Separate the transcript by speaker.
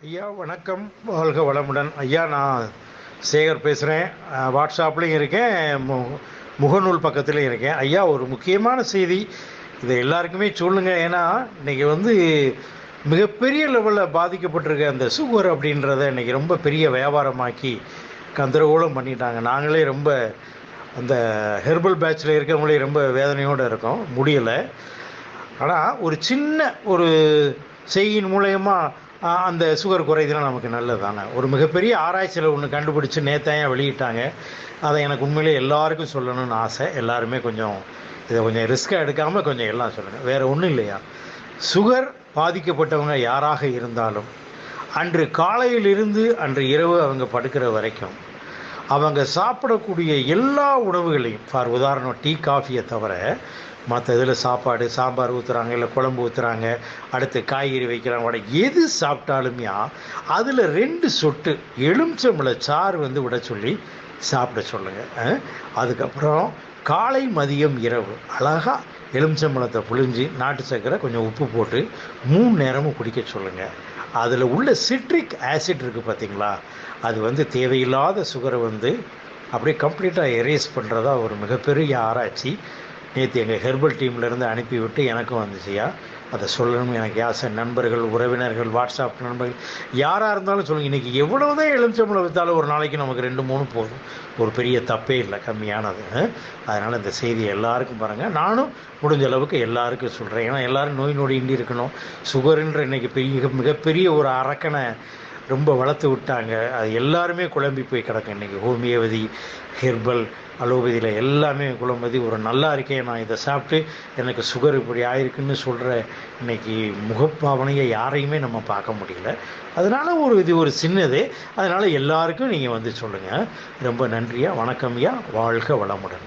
Speaker 1: ஐயா வணக்கம், வாழ்க வளமுடன். ஐயா நான் சேகர் பேசுகிறேன். வாட்ஸ்அப்லேயும் இருக்கேன், முகநூல் பக்கத்துலேயும் இருக்கேன். ஐயா ஒரு முக்கியமான செய்தி, இதை எல்லாருக்குமே சொல்லுங்கள். ஏன்னா இன்றைக்கி மிகப்பெரிய லெவலில் பாதிக்கப்பட்டிருக்க அந்த சுகர் அப்படின்றத இன்றைக்கி ரொம்ப பெரிய வியாபாரமாக்கி கந்தரகோலம் பண்ணிட்டாங்க. நாங்களே ரொம்ப அந்த ஹெர்பல் பேட்சில் இருக்கவங்களே ரொம்ப வேதனையோடு இருக்கோம், முடியலை. ஆனால் ஒரு சின்ன ஒரு செய்யின் மூலயமா அந்த சுகர் குறைதலாம் நமக்கு நல்லது தானே. ஒரு மிகப்பெரிய ஆராய்ச்சியில் ஒன்று கண்டுபிடிச்சி நேற்றையாக வெளியிட்டாங்க. அதை எனக்கு உண்மையிலே எல்லாருக்கும் சொல்லணும்னு ஆசை. எல்லாருமே இதை கொஞ்சம் ரிஸ்க்காக எடுக்காமல் கொஞ்சம் எல்லாம் சொல்லுங்கள். வேறு ஒன்றும் இல்லையா, சுகர் பாதிக்கப்பட்டவங்க யாராக இருந்தாலும் அன்று காலையிலிருந்து அன்று இரவு அவங்க படுக்கிற வரைக்கும் அவங்க சாப்பிடக்கூடிய எல்லா உணவுகளையும், ஃபார் உதாரணம் டீ காஃபியை தவிர மற்ற இதில் சாப்பாடு சாம்பார் ஊற்றுறாங்க, இல்லை குழம்பு ஊற்றுறாங்க, அடுத்து காய்கறி வைக்கிறாங்க, எது சாப்பிட்டாலுமே அதில் 2 சொட்டு எலுமிச்சம்பழ சாறு விட சொல்லி சாப்பிட சொல்லுங்கள். அதுக்கப்புறம் காலை மதியம் இரவு அழகாக எலுமிச்சம்பழத்தை புழிஞ்சு நாட்டு சர்க்கரை கொஞ்சம் உப்பு போட்டு 3 நேரமும் குடிக்க சொல்லுங்கள். அதில் உள்ள சிட்ரிக் ஆசிட் இருக்குது பார்த்தீங்களா, அது தேவையில்லாத சுகரை அப்படியே கம்ப்ளீட்டாக எரேஸ் பண்ணுறதா ஒரு மிகப்பெரிய ஆராய்ச்சி நேற்று எங்கள் ஹெர்பல் டீம்லேருந்து அனுப்பிவிட்டு எனக்கும் வந்துச்சுயா. அதை சொல்லணும்னு எனக்கு ஆசை. நண்பர்கள், உறவினர்கள், வாட்ஸ்அப் நண்பர்கள் யாராக இருந்தாலும் சொல்லுங்கள். இன்றைக்கி எவ்வளோதான் எலுமிச்சம்பழம் விற்றாலும் ஒரு நாளைக்கு நமக்கு 2-3 போதும், ஒரு பெரிய தப்பே இல்லை, கம்மியானது. அதனால் இந்த செய்தியை எல்லாருக்கும் பாருங்கள். நானும் முடிஞ்ச அளவுக்கு எல்லாருக்கும் சொல்கிறேன். ஏன்னா எல்லோரும் நோய் நொடியின்றி இருக்கணும். சுகருன்ற இன்றைக்கி மிகப்பெரிய ஒரு அரக்கனை ரொம்ப வளர்த்து விட்டாங்க. அது எல்லாருமே குழம்பி போய் கிடக்கு. இன்றைக்கி ஹோமியோபதி, ஹெர்பல், அலோபதியில் எல்லாமே குழம்பதி. ஒரு நல்லா இருக்கேன், நான் இதை சாப்பிட்டு எனக்கு சுகர் இப்படி ஆயிருக்குன்னு சொல்கிற இன்றைக்கி முகப்பாவனையை யாரையுமே நம்ம பார்க்க முடியல. அதனால் இது ஒரு சின்னது. அதனால் எல்லாருக்கும் நீங்கள் சொல்லுங்கள். ரொம்ப நன்றியா, வணக்கம்யா, வாழ்க வளமுடன்.